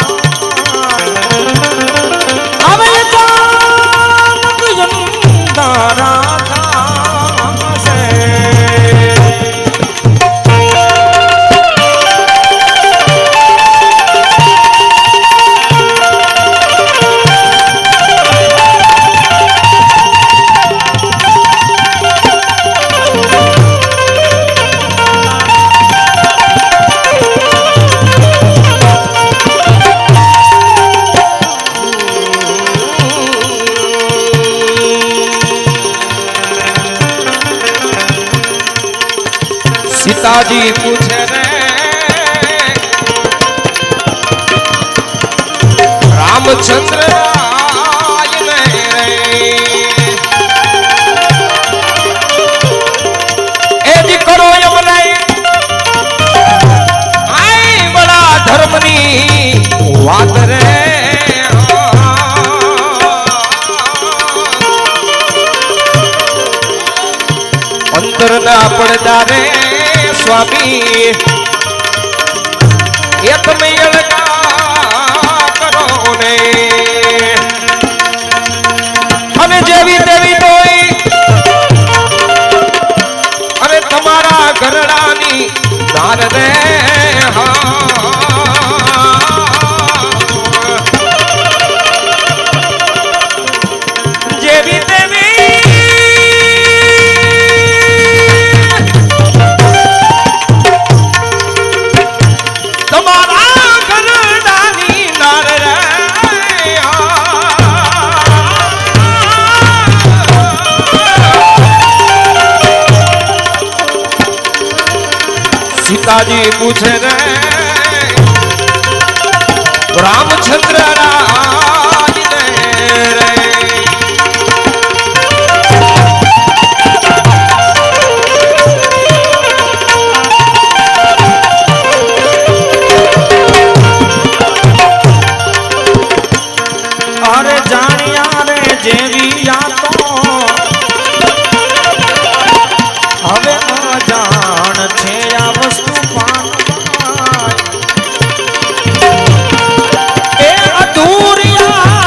હવે જાનક જંદારા થાશે સીતાજી પૂછે રે રામચંદ્ર આયને રે એ દીકરો યમને આય બડા ધર્મની વાત રે અંતર ના પડદા રે સ્વામી એ તમે અલગા કરો ને અને જેવી તેવી તોય અને તમારા ઘરડાની દાન રે જેવી તેવી સીતાજી પૂછે રે રામચંદ્ર રાજને રે અરે જાણ્યા રે જેવી યાતો હવે અજાણ છે આ વસ્તુ એ અધૂરિયા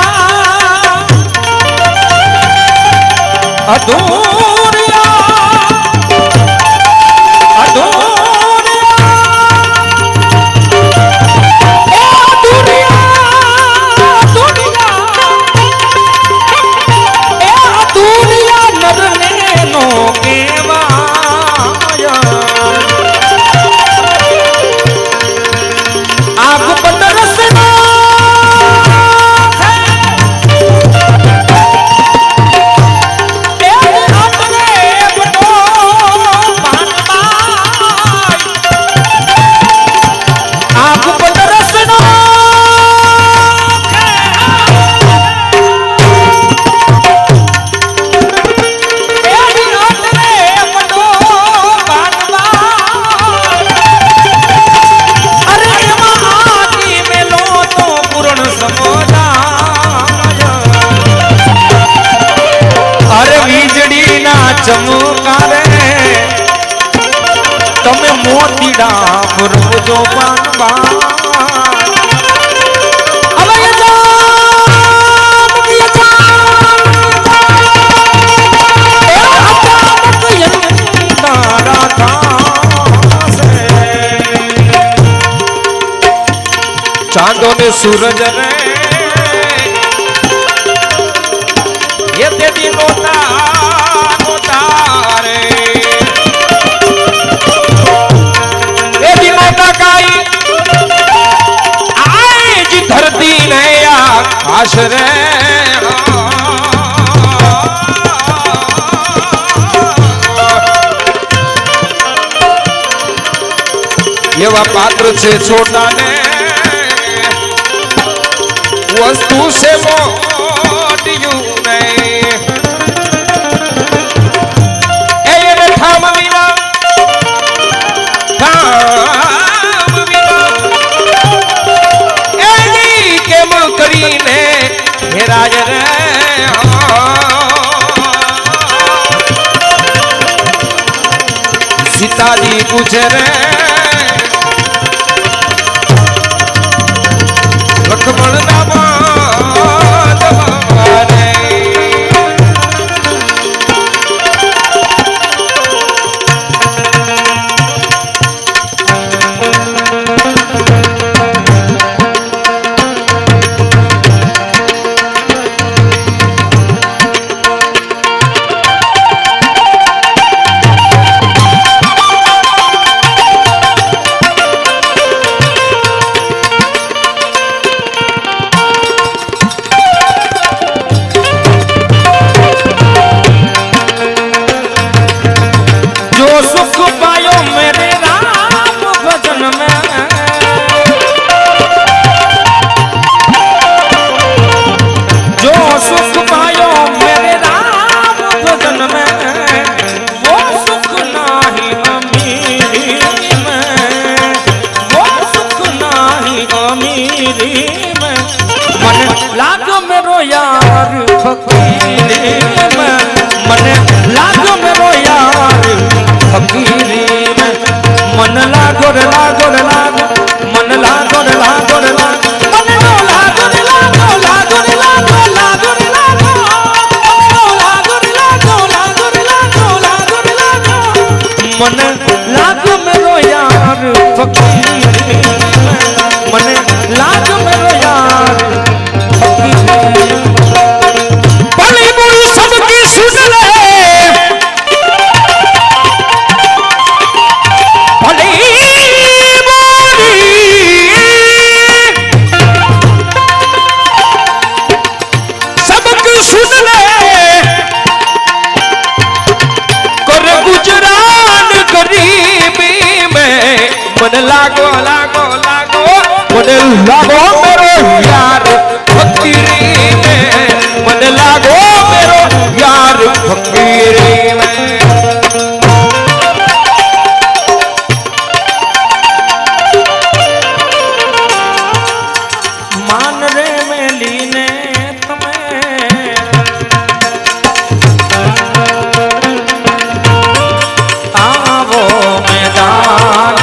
ચમકારે તમે મોતીડા પૂરજો પાનવા ચાંદો ને સૂરજ રે એ તેદી નોતા રે તેદી નોતા કાઈ આય જી ધરતી ને આકાશ રે એવા પાત્ર છે છોટા ને વસ્તુ से મોટિયું નહીં એ ઠામ વિના એની કેમ કરીને હેરાજ રે सीताजी पूछे रे लक्ष्मण नामा रे लागो लागो लागो मुझे लागो मेरो यार फकीरी में मुझे लागो मेरो यार फकीरी में मान रे मेली ने तुम्हें आवो मैदान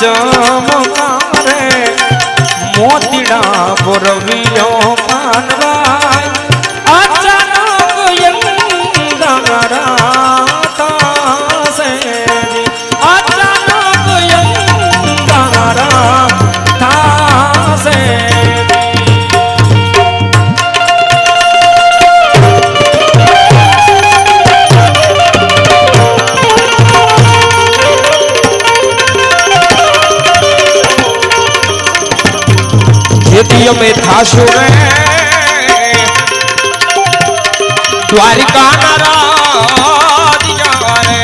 चमकारे मोतीड़ा बोरवियो पानवाय अचानक यंगारा तासे अचानक यंगारा तासे दियो में था सुरे द्वारिका नारादिया रे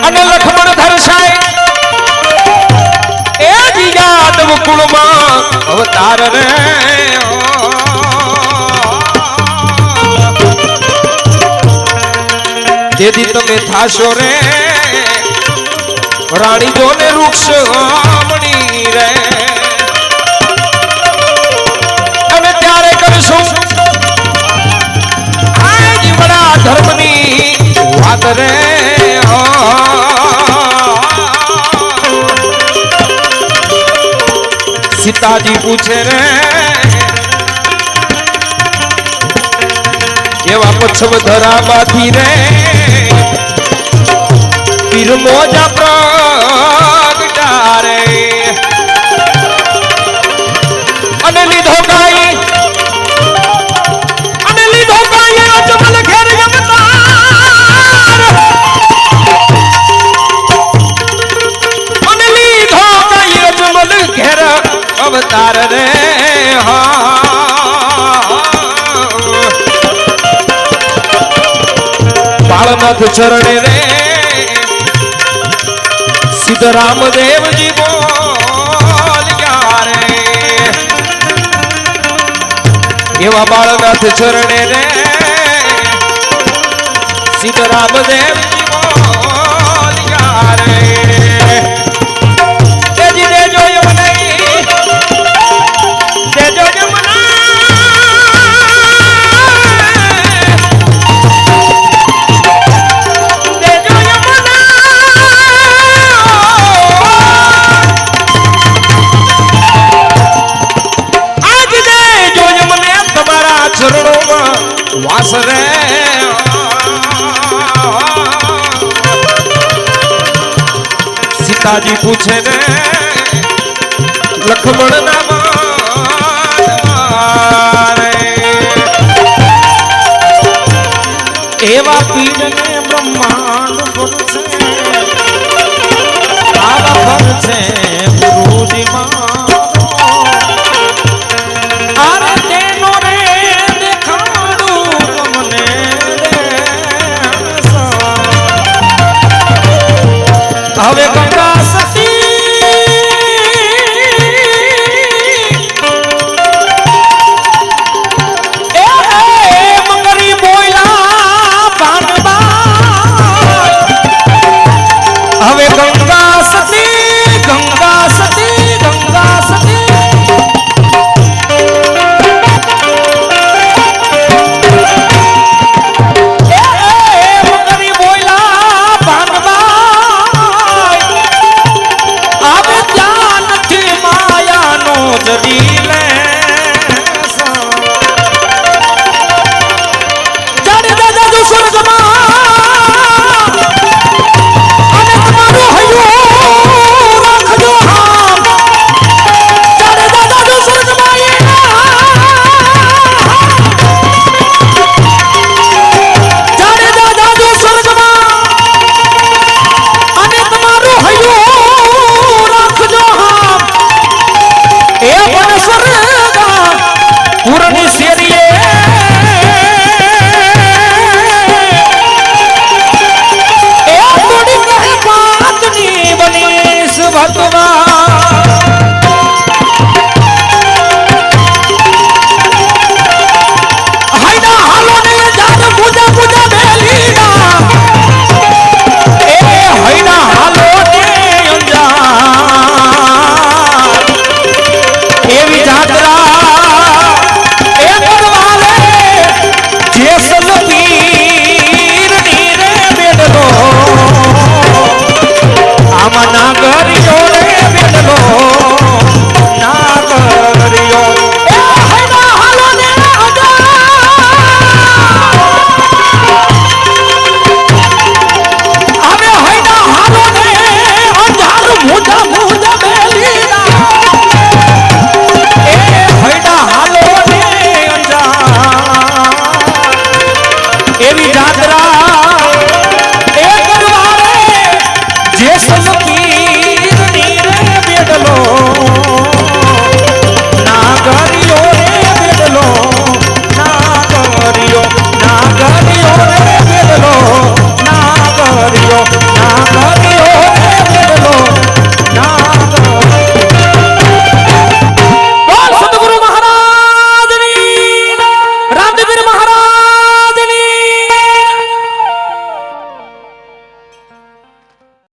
अन लक्ष्मण धरसाए ए जी यादव कुलमा अवतार रे यदि तमे था सुरे रानी जोने वृक्ष आमणी रे अने त्यारे करशुं आज बड़ा धर्मनी वात रे सीताजी पूछे रे एवा पछम धरा माथी रे पीर मोजा प्रगटारे અવતાર રે બાળનાથ ચરણે રે સિદ્ધરામ દેવજી બોલ્યા રે એવા બાળનાથ ચરણે રે સિદ્ધરામ દેવજી બોલ્યા રે તેજી દેજો યમનઈ દેજો યમના દેજો યમના આજ દેજો યમને તમારા ચરણોમાં વાસ રે સીતાજી પૂછે ને લખમણ ના એવા પીડને બ્રહ્માંડ ફરશે આવા ફરશે ગુરુજી મારો આરે તેનો રે દેખાડું તમને હવે ગંગા હવે ગંગા સતી ગંગા સતી ગંગા સતી મગરી બોયલા ભાનભાઈ આવે ત્યાં નથી માયાનો જડી લે જાડે દાદા જો સ્વર્ગમાં ભગવાન